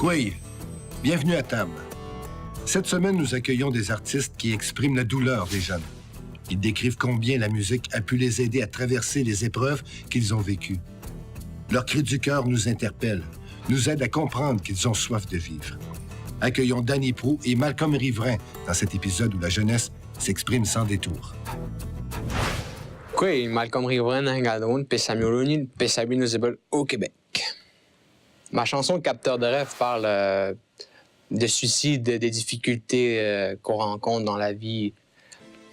Oui, bienvenue à TAM. Cette semaine, nous accueillons des artistes qui expriment la douleur des jeunes. Ils décrivent combien la musique a pu les aider à traverser les épreuves qu'ils ont vécues. Leur cri du cœur nous interpelle, nous aide à comprendre qu'ils ont soif de vivre. Accueillons Danny Proulx et Malcolm Riverain dans cet épisode où la jeunesse s'exprime sans détour. Oui, Malcolm Riverain nangadon pesamuloni pesabinosibel au Québec. Ma chanson Capteur de rêve parle de suicide, des difficultés qu'on rencontre dans la vie.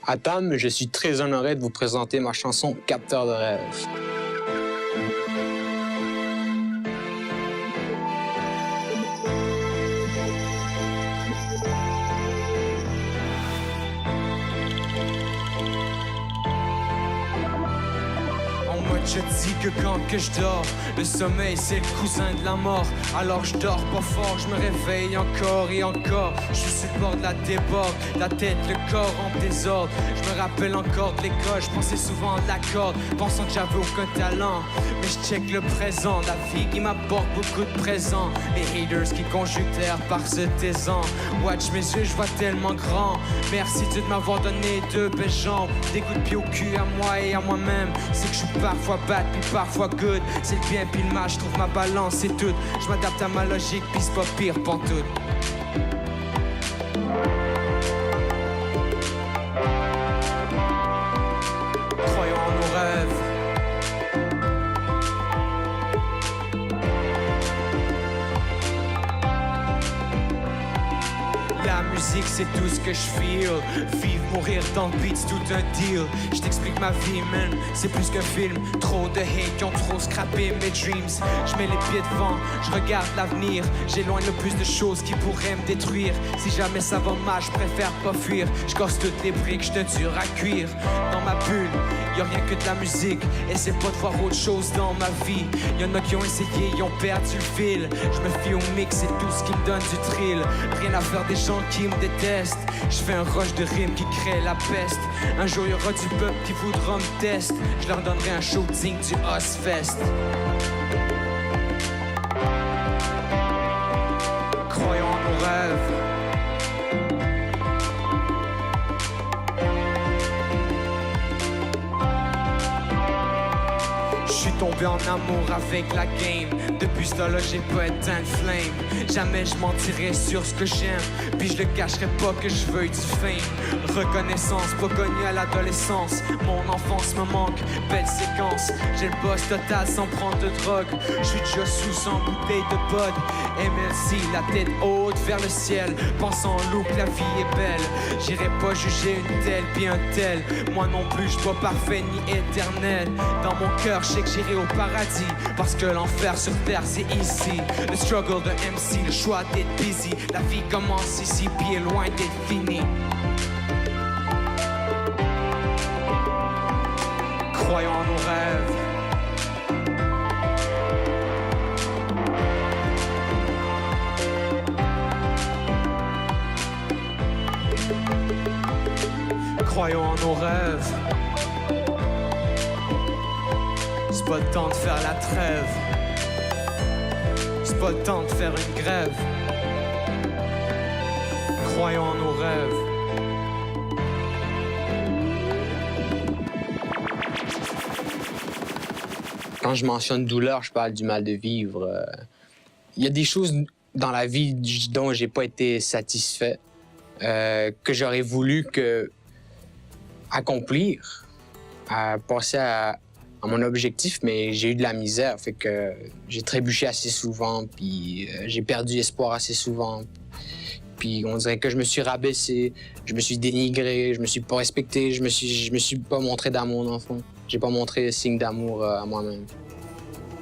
À TAM, je suis très honoré de vous présenter ma chanson Capteur de rêve. Je dis que quand que je dors, le sommeil c'est le cousin de la mort. Alors je dors pas fort, je me réveille encore et encore. Je suis sur le bord de la déborde, la tête, le corps en désordre. Je me rappelle encore de l'école, je pensais souvent de la corde, pensant que j'avais aucun talent. Mais je check le présent, la vie qui m'apporte beaucoup de présents. Les haters qui conjugèrent par ce taisant. Watch mes yeux, je vois tellement grand. Merci Dieu de m'avoir donné deux belles jambes. Des coups de pied au cul à moi et à moi-même. C'est que je suis parfois bad puis parfois good. C'est le bien puis le mal, je trouve ma balance c'est tout. Je m'adapte à ma logique puis c'est pas pire pantoute. Croyons en nos rêves. La musique c'est tout ce que je feel. Vivre, mourir dans le beat c'est tout un deal. Je t'explique ma vie man, c'est plus qu'un film. Trop de hate qui ont trop scrappé mes dreams. Je mets les pieds devant, je regarde l'avenir. J'éloigne le plus de choses qui pourraient me détruire. Si jamais ça va mal, je préfère pas fuir. Je casse toutes les briques, je te dure à cuire. Dans ma bulle, y'a rien que de la musique. Essaie pas de voir autre chose dans ma vie. Y'en a qui ont essayé, ils ont perdu le fil. Je me fie au mix, c'est tout ce qui me donne du thrill. Rien à faire des gens qui me détestent. Je fais un rush de rimes qui crée la peste. Un jour y'aura du peuple qui voudra me tester. Je leur donnerai un show digne du Ozfest. Croyons en nos rêves. Je suis tombé en amour avec la game. Depuis ce temps-là, j'ai pas éteint le flame. Jamais je mentirais sur ce que j'aime. Puis je le cacherai pas que je veuille du fame. Reconnaissance, pas connue à l'adolescence. Mon enfance me manque, belle séquence. J'ai le boss total sans prendre de drogue. Je suis déjà sous 100 bouteilles de bud. MLC, la tête haute vers le ciel. Pensant en loup que la vie est belle. J'irai pas juger une telle puis un tel. Moi non plus, je suis pas parfait ni éternel. Dans mon cœur, je sais que j'irai au paradis. Parce que l'enfer sur terre c'est ici. Le struggle de MC, le choix d'être busy. La vie commence ici puis est loin d'être finie. Croyons en nos rêves. Croyons en nos rêves. C'est pas le temps de faire la trêve. C'est pas le temps de faire une grève. Croyons en nos rêves. Quand je mentionne douleur, je parle du mal de vivre. Il y a des choses dans la vie dont j'ai pas été satisfait, que j'aurais voulu accomplir, à passer à mon objectif, mais j'ai eu de la misère, fait que j'ai trébuché assez souvent, puis j'ai perdu espoir assez souvent. Puis on dirait que je me suis rabaissé, je me suis dénigré, je me suis pas respecté, je me suis pas montré d'amour d'enfant. J'ai pas montré signe d'amour à moi-même.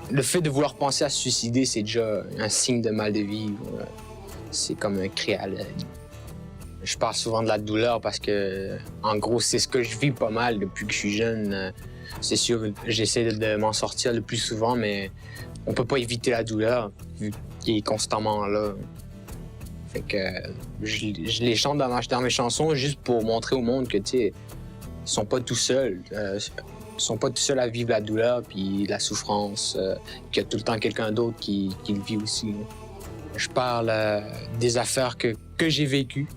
Le fait de vouloir penser à se suicider, c'est déjà un signe de mal de vivre. C'est comme un cri à l'aide. Je parle souvent de la douleur parce que, en gros, c'est ce que je vis pas mal depuis que je suis jeune. C'est sûr, j'essaie de m'en sortir le plus souvent, mais on peut pas éviter la douleur vu qu'il est constamment là. Fait que je les chante dans mes chansons juste pour montrer au monde que, tu sais, ils sont pas tout seuls. Ils sont pas tout seuls à vivre la douleur puis la souffrance, qu'il y a tout le temps quelqu'un d'autre qui le vit aussi. Je parle des affaires que j'ai vécues,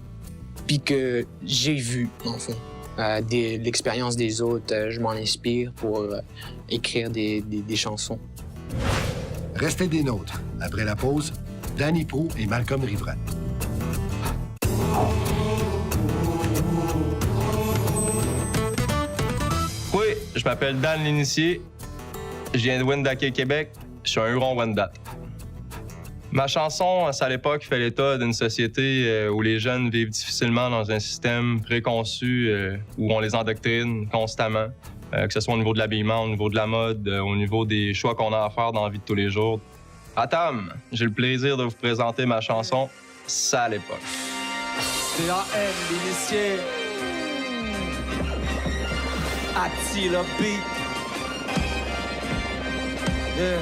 puis que j'ai vues, en fond. De l'expérience des autres, je m'en inspire pour écrire des chansons. Restez des nôtres. Après la pause, Danny Pro et Malcolm Riveraine. Oui, je m'appelle Dan l'Initié. Je viens de Wendake, Québec. Je suis un Huron-Wendat. Ma chanson, c'est à l'époque, fait l'état d'une société où les jeunes vivent difficilement dans un système préconçu où on les endoctrine constamment, que ce soit au niveau de l'habillement, au niveau de la mode, au niveau des choix qu'on a à faire dans la vie de tous les jours. À Tam, j'ai le plaisir de vous présenter ma chanson « Ça à l'époque ». D.A.N. l'initié. Attila Beat. Yeah.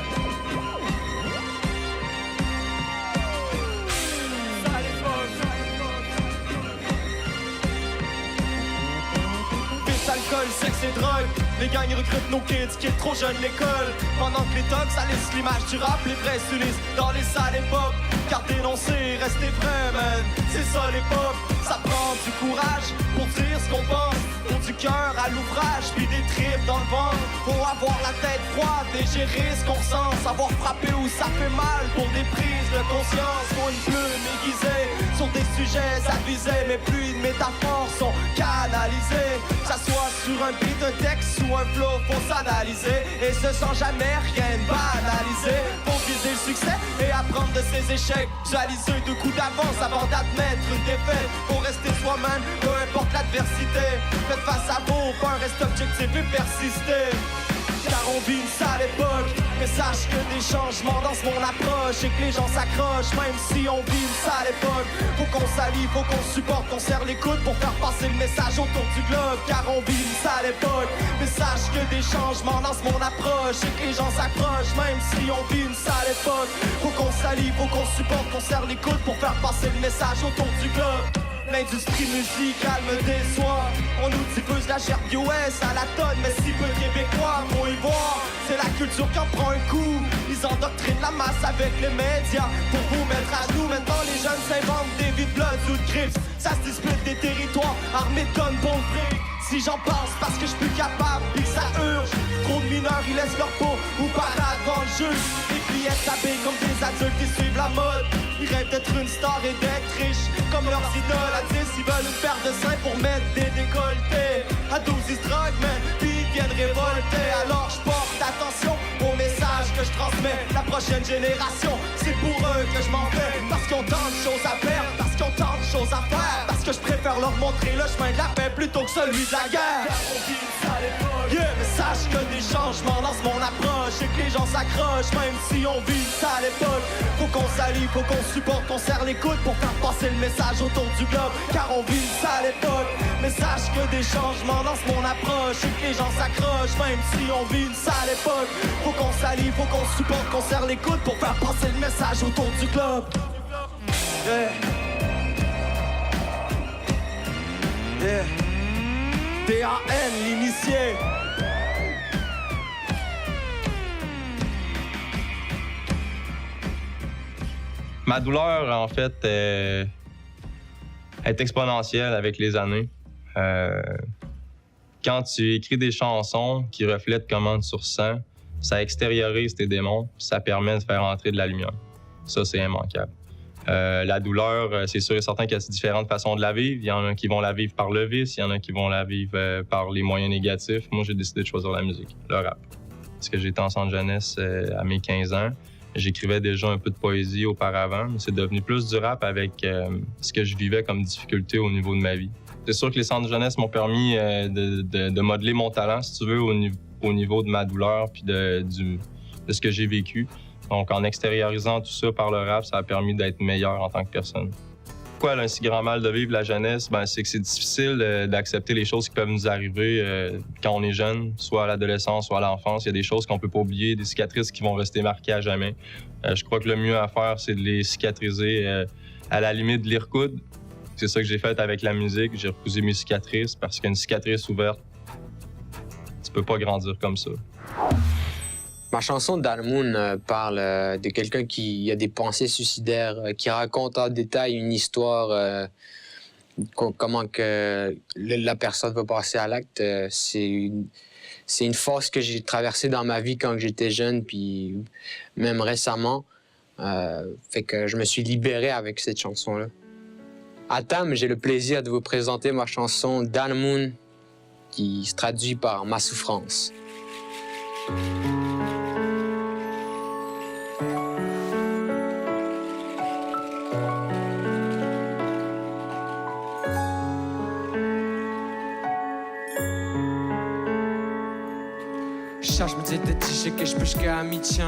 Alcool, sexe et drogue, les gangs recrutent nos kids qui est trop jeunes l'école. Pendant que les togs salissent l'image du rap, les vrais s'unissent dans les salles hip-hop. Car dénoncer, rester vrai, man, c'est ça l'époque. Ça prend du courage pour dire ce qu'on pense, pour du cœur à l'ouvrage, puis des tripes dans le ventre. Faut avoir la tête froide et gérer ce qu'on ressent, savoir frapper où ça fait mal pour des prises de conscience. Faut une plume aiguisée sur des sujets avisés, mais plus de métaphores sont canalisées. Que ça soit sur un beat, un texte ou un flow, faut s'analyser et se sent jamais rien banaliser. Faut viser le succès et apprendre de ses échecs, visualiser deux coups d'avance avant d'admettre une défaite. Faut rester soi-même, peu importe l'adversité. Faites face à vos peurs, reste objectif et persister. Car on vit une sale époque, mais sache que des changements dans mon approche et que les gens s'accrochent, même si on vit une sale époque. Faut qu'on s'allie, faut qu'on supporte, qu'on serre les coudes pour faire passer le message autour du globe. Car on vit une sale époque, mais sache que des changements dans mon approche et que les gens s'accrochent, même si on vit une sale époque. Faut qu'on s'allie, faut qu'on supporte, qu'on serre les coudes pour faire passer le message autour du globe. L'industrie musicale me déçoit. On nous diffuse la gerbe US à la tonne, mais si peu québécois pour y voir. C'est la culture qui en prend un coup. Ils endoctrinent la masse avec les médias pour vous mettre à genoux. Maintenant les jeunes s'inventent des vies de blood ou de grips. Ça se dispute des territoires armés de tonnes bon fric. Si j'en pense parce que je suis plus capable puis que ça urge. Trop de mineurs ils laissent leur peau ou parade devant le juge. Les clients s'habillent comme des adultes qui suivent la mode. Ils rêvent d'être une star et d'être riches comme leurs idoles. À 10 ils veulent une paire de seins pour mettre des décolletés. À 12 ils se droguent mais puis ils viennent révolter. Alors je porte attention au message que je transmets. La prochaine génération c'est pour eux que je m'en vais. Parce qu'ils ont tant de choses à faire, parce qu'ils ont tant de choses à faire. Parce que je préfère leur montrer le chemin de la paix plutôt que celui de la guerre. Yeah, mais sache que des changements dans mon approche et que les gens s'accrochent même si on vit une sale époque. Faut qu'on s'allie, faut qu'on supporte, qu'on serre les coudes pour faire passer le message autour du globe. Car on vit une sale époque. Mais sache que des changements dans mon approche et que les gens s'accrochent même si on vit une sale époque. Faut qu'on s'allie, faut qu'on supporte, qu'on serre les coudes pour faire passer le message autour du globe. Yeah. Yeah. D.A.N. l'initié. Ma douleur, en fait, est exponentielle avec les années. Quand tu écris des chansons qui reflètent comment tu ressens, ça extériorise tes démons, ça permet de faire entrer de la lumière. Ça, c'est immanquable. La douleur, c'est sûr et certain qu'il y a différentes façons de la vivre. Il y en a qui vont la vivre par le vice, il y en a qui vont la vivre par les moyens négatifs. Moi, j'ai décidé de choisir la musique, le rap. Parce que j'étais en centre jeunesse à mes 15 ans. J'écrivais déjà un peu de poésie auparavant, mais c'est devenu plus du rap avec ce que je vivais comme difficulté au niveau de ma vie. C'est sûr que les centres jeunesse m'ont permis de modeler mon talent, si tu veux, au niveau de ma douleur puis de ce que j'ai vécu. Donc, en extériorisant tout ça par le rap, ça a permis d'être meilleur en tant que personne. Pourquoi elle a un si grand mal de vivre la jeunesse? C'est que c'est difficile d'accepter les choses qui peuvent nous arriver quand on est jeune, soit à l'adolescence, soit à l'enfance. Il y a des choses qu'on peut pas oublier, des cicatrices qui vont rester marquées à jamais. Je crois que le mieux à faire, c'est de les cicatriser à la limite de les recoudre. C'est ça que j'ai fait avec la musique. J'ai recousé mes cicatrices parce qu'une cicatrice ouverte, tu peux pas grandir comme ça. Ma chanson Dal Moon parle de quelqu'un qui a des pensées suicidaires, qui raconte en détail une histoire, comment que la personne va passer à l'acte. C'est une phase que j'ai traversée dans ma vie quand j'étais jeune, puis même récemment. Fait que je me suis libéré avec cette chanson-là. À Tam, j'ai le plaisir de vous présenter ma chanson Dal Moon, qui se traduit par Ma souffrance. Shash me dit de ti que je peux jusqu'à mi-chan.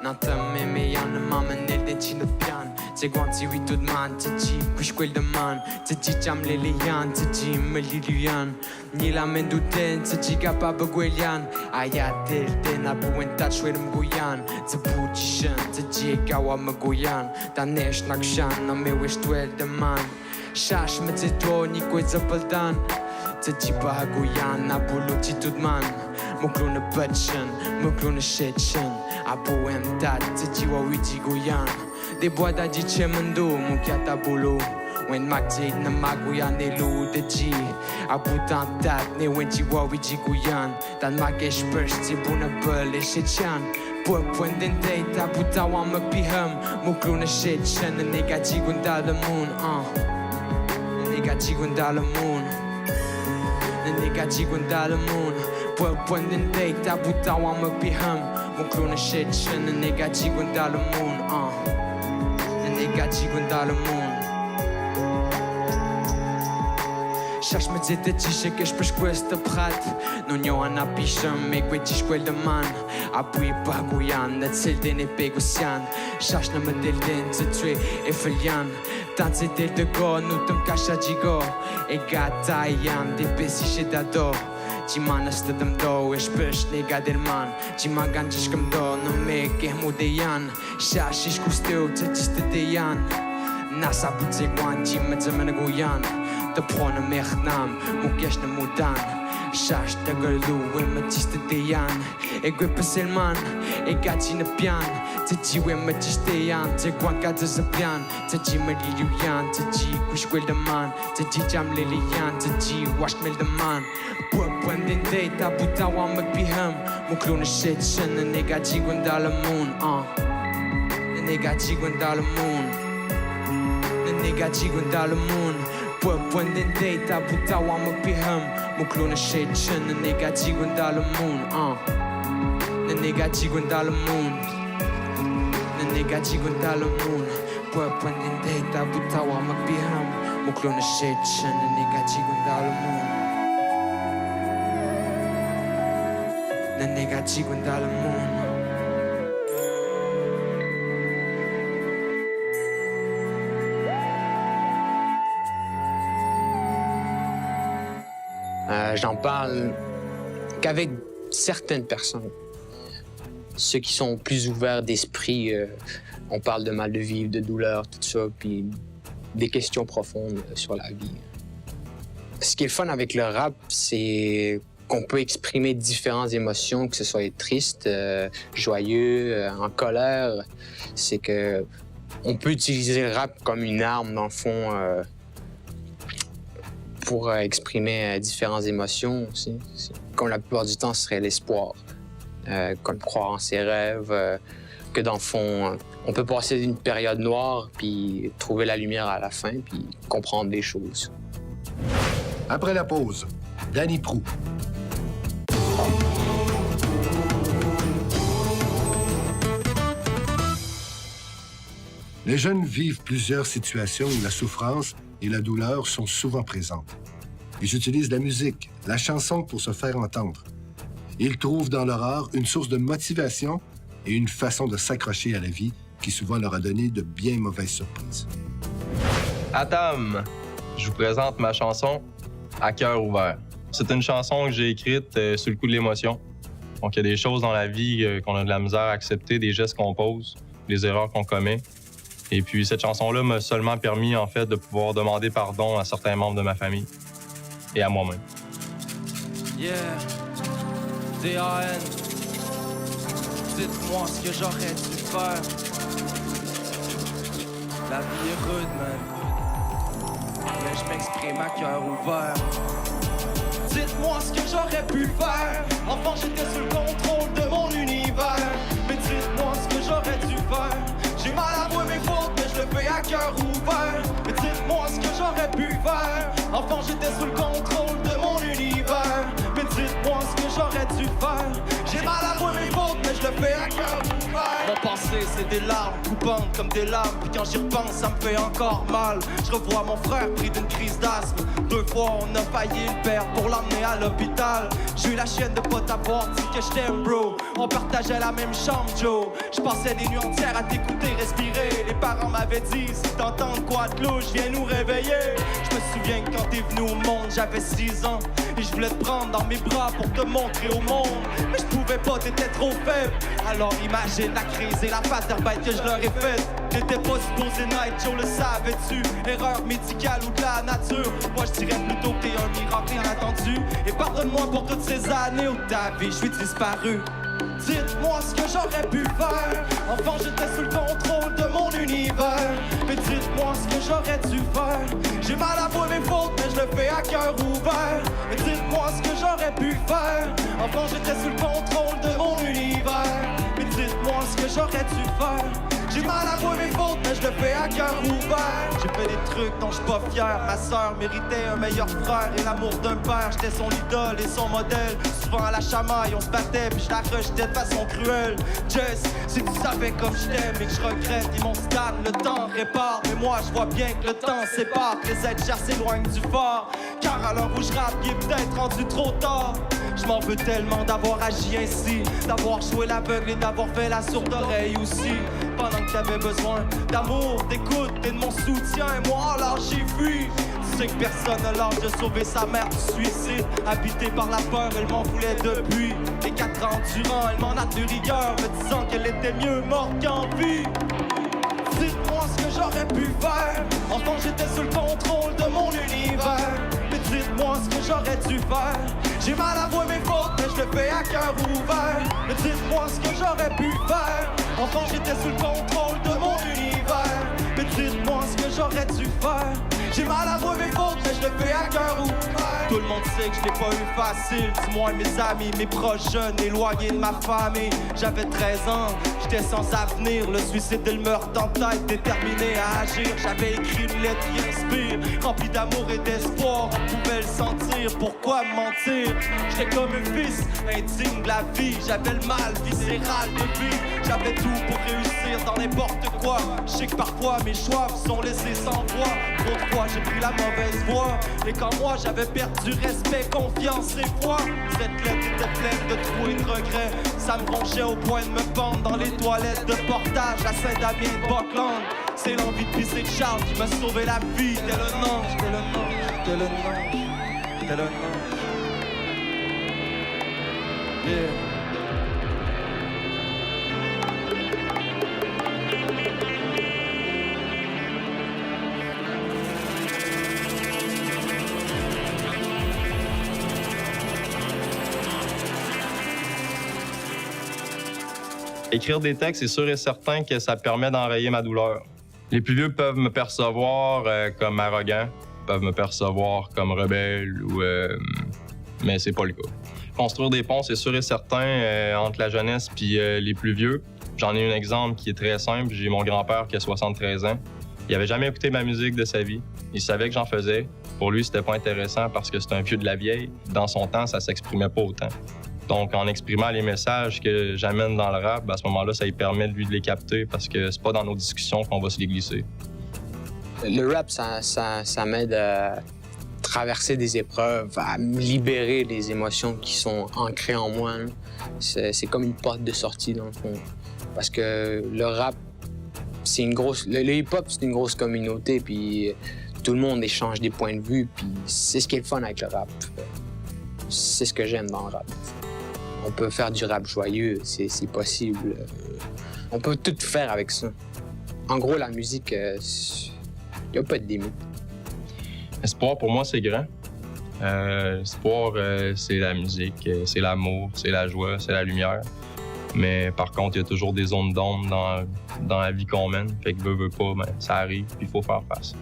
N'entends mais y'en a maman elle den chi no pian. T'es guanti oui tout de man, t'es dit que je quel de man. T'es dit jam les lian, t'es dit me lilian. Ni la men du ten, t'es dit capable guelian. Ayatel ten a buen touch with m'guyan. T'es boutichan, t'es dit kawa m'guyan. Ta nesh nakshan, na me wish twel de man. Shash me dit toi ni quoi zapaldan. T'es dit pas guyan, na boulot ti tout de man. Muklune butchen, muklune shitchen. A poem tat, te jiwa wiji guyan. De bois da di chemendo, mukiata bolo. When makjid na maguyan de lu de ji. A putan tat, ne wen jiwa wiji guyan. Dan makesh persh, ti buna bel e shitchan. Point den date, a puta wan me piham. Muklune shitchen, ne nega jigun da le moon, Ne nega jigun da le moon. Ne nega jigun da le moon. Point den date, a puta wan me piham. Muklune shitchen, ne nega jigun da le moon, Ne nega jigun da le moon. Shash me dit de ti que je peux questa prat. Non yo an apisham, me que ti quel de man. Apui baguyan, net sel den e pegusian. Shash na me del den, te tue e felian. Tant c'est del de go, nu tem kasha jigo. E gata yan, de pesi she dado. Ci manas të dëmdo, e shpësh nega del man. Ci magan që shkëmdo, në me ke mu de janë. Shash ish kusteu që qiste de janë. Nasa pu të guan, që me të me në gujan. Të po në me khnam, mu kesh në mudan. Shash të gërlu, e me qiste de janë. E gwe pësel man, e ga që në pjan. Të gjiwe me qiste janë, të guan ka të zëpjan. Të gji me lilju janë, të gji kush kwel de man. Të gji jam lili janë, të gji wash mel de man. Point den date, a puta wan me piham. Muklune shitchen, ne nega jigun da le moon, Ne nega jigun da le moon. Ne nega jigun da le moon. Point den date, a puta wan me piham. Muklune shitchen, ne nega jigun da le moon, Ne nega jigun da le moon. Ne nega jigun da le moon. Point den date, a puta wan me piham. Muklune shitchen, ne nega jigun da le moon. Ne nega jigun da le moon. J'en parle qu'avec certaines personnes. Ceux qui sont plus ouverts d'esprit, on parle de mal de vivre, de douleur, tout ça, puis des questions profondes sur la vie. Ce qui est le fun avec le rap, c'est qu'on peut exprimer différentes émotions, que ce soit triste, joyeux, en colère. C'est que on peut utiliser le rap comme une arme, dans le fond, pour exprimer différentes émotions aussi. Comme la plupart du temps, ce serait l'espoir, comme croire en ses rêves, que dans le fond, on peut passer d'une période noire, puis trouver la lumière à la fin, puis comprendre des choses. Après la pause, Danny Prou. Les jeunes vivent plusieurs situations où la souffrance et la douleur sont souvent présentes. Ils utilisent la musique, la chanson pour se faire entendre. Ils trouvent dans leur art une source de motivation et une façon de s'accrocher à la vie qui souvent leur a donné de bien mauvaises surprises. À Tam, je vous présente ma chanson « À cœur ouvert ». C'est une chanson que j'ai écrite sur le coup de l'émotion. Donc, il y a des choses dans la vie qu'on a de la misère à accepter, des gestes qu'on pose, des erreurs qu'on commet. Et puis, cette chanson-là m'a seulement permis, en fait, de pouvoir demander pardon à certains membres de ma famille et à moi-même. Yeah, DRN. Dites-moi ce que j'aurais dû faire. La vie est rude, man. Mais je m'exprime à cœur ouvert. Dites-moi ce que j'aurais pu faire. Enfant, j'étais sous le contrôle de mon univers. Mais dites-moi ce que j'aurais dû faire. J'ai mal à avouer mes fautes, mais je le fais à cœur ouvert. Mais dites-moi ce que j'aurais pu faire. Enfant, j'étais sous le contrôle de mon univers. Mais dites-moi ce que j'aurais dû faire. J'ai mal à avouer mes fautes, mais je le fais à cœur ouvert. Mon passé, c'est des larmes coupantes comme des lames. Puis quand j'y repense, ça me fait encore mal. Je revois mon frère pris d'une crise d'asthme. 2 fois, on a failli le perdre pour l'emmener à l'hôpital. J'ai eu la chienne de pas t'avoir dit que je t'aime, bro. On partageait la même chambre, Joe. Je passais des nuits entières à t'écouter respirer. Les parents m'avaient dit, si t'entends quoi de louche, viens nous réveiller. Je me souviens que quand t'es venu au monde, j'avais 6 ans. Et je voulais te prendre dans mes bras pour te montrer au monde. Mais je pouvais pas, t'étais trop faible. Alors imagine la crise et la bête que je leur ai faite. T'étais pas supposé naître, Joe, le savais-tu? Erreur médicale ou de la nature? Moi je dirais plutôt que t'es un miracle inattendu. Et pardonne-moi pour toutes ces années où ta vie, je suis disparu. Dites-moi ce que j'aurais pu faire. Enfant, j'étais sous le contrôle de mon univers. Mais dites-moi ce que j'aurais dû faire. J'ai mal à avouer mes fautes, mais je le fais à cœur ouvert. Mais dites-moi ce que j'aurais pu faire. Enfant, j'étais sous le contrôle de mon univers. Mais dites-moi ce que j'aurais dû faire. J'ai mal à avouer mes fautes, mais je le fais à cœur ouvert. J'ai fait des trucs dont je suis pas fier. Ma sœur méritait un meilleur frère et l'amour d'un père. J'étais son idole et son modèle. Souvent à la chamaille, on se battait, puis je la rejetais de façon cruelle. Jess, si tu savais comme je t'aime et que je regrette, ils m'ont scan, le temps répare. Mais moi, je vois bien que le temps sépare, que les êtres chers s'éloignent du fort. Car à l'heure où je rappe, il est peut-être rendu trop tard. Je m'en veux tellement d'avoir agi ainsi, d'avoir joué l'aveugle et d'avoir fait la sourde oreille aussi. Pendant que t'avais besoin d'amour, d'écoute et de mon soutien, et moi alors j'ai fui. Tu sais que personne n'a l'âge de sauver sa mère du suicide. Habitée par la peur, elle m'en voulait depuis. Et 4 ans durant, elle m'en a de rigueur, me disant qu'elle était mieux morte qu'en vie. Dites-moi ce que j'aurais pu faire. Enfant, j'étais sous le contrôle de mon univers. Mais dites-moi ce que j'aurais dû faire. J'ai mal à avouer mes fautes, mais je le fais à cœur ouvert. Mais dites-moi ce que j'aurais pu faire. Enfant, j'étais sous le contrôle de mon univers. Mais dites-moi ce que j'aurais dû faire. J'ai mal à avouer mes fautes, mais je le fais à cœur ouvert. Tout le monde sait que je l'ai pas eu facile. Dis-moi mes amis, mes proches jeunes, éloignés de ma famille. J'avais 13 ans, j'étais sans avenir. Le suicide et le meurtre en tête, déterminé à agir. J'avais écrit une lettre qui inspire, remplie d'amour et d'espoir. On pouvait le sentir, pourquoi me mentir? J'étais comme un fils, indigne de la vie. J'avais le mal viscéral de vie. J'avais tout pour réussir dans n'importe quoi. Je sais que parfois mes choix vous sont laissés sans voix. Trop de fois j'ai pris la mauvaise voie. Et quand moi j'avais perdu respect, confiance et foi, cette lettre était pleine de trous et de regrets. Ça me rongeait au point de me pendre dans les toilettes de portage à Saint-Damien de Buckland. C'est l'envie de pisser de Charles qui m'a sauvé la vie. T'es le ange, t'es le ange, t'es le ange, t'es le ange. Yeah. Écrire des textes, c'est sûr et certain que ça permet d'enrayer ma douleur. Les plus vieux peuvent me percevoir comme arrogant, peuvent me percevoir comme rebelle, mais c'est pas le cas. Construire des ponts, c'est sûr et certain, entre la jeunesse et les plus vieux. J'en ai un exemple qui est très simple. J'ai mon grand-père qui a 73 ans. Il avait jamais écouté ma musique de sa vie. Il savait que j'en faisais. Pour lui, c'était pas intéressant parce que c'est un vieux de la vieille. Dans son temps, ça s'exprimait pas autant. Donc, en exprimant les messages que j'amène dans le rap, à ce moment-là, ça lui permet de lui de les capter parce que c'est pas dans nos discussions qu'on va se les glisser. Le rap, ça m'aide à traverser des épreuves, à me libérer des émotions qui sont ancrées en moi. C'est comme une porte de sortie, dans le fond. Parce que le rap, c'est une grosse... Le hip-hop, c'est une grosse communauté, puis tout le monde échange des points de vue, puis c'est ce qui est le fun avec le rap. C'est ce que j'aime dans le rap. On peut faire du rap joyeux, c'est possible. On peut tout faire avec ça. En gros, la musique, il n'y a pas de limite. Espoir, pour moi, c'est grand. Espoir, c'est la musique, c'est l'amour, c'est la joie, c'est la lumière. Mais par contre, il y a toujours des zones d'ombre dans la vie qu'on mène. Fait que veut pas, ben, ça arrive, puis il faut faire face.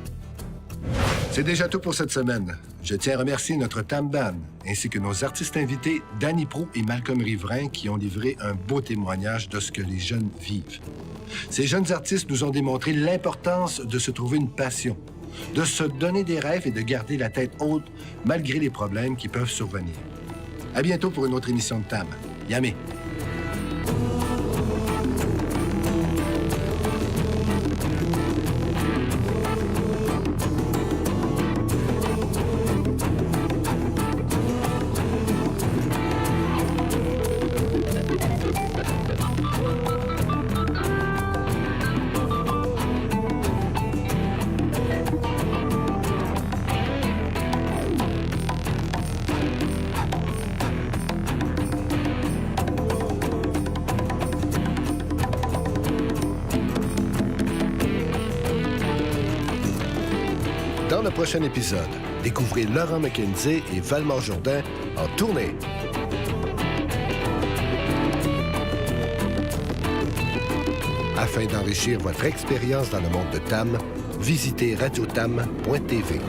C'est déjà tout pour cette semaine. Je tiens à remercier notre Tam Band, ainsi que nos artistes invités, Danny Pro et Malcolm Riverain, qui ont livré un beau témoignage de ce que les jeunes vivent. Ces jeunes artistes nous ont démontré l'importance de se trouver une passion, de se donner des rêves et de garder la tête haute malgré les problèmes qui peuvent survenir. À bientôt pour une autre émission de Tam. Yamé! Dans le prochain épisode, découvrez Laurent McKenzie et Valmore Jourdain en tournée. Afin d'enrichir votre expérience dans le monde de Tam, visitez radiotam.tv.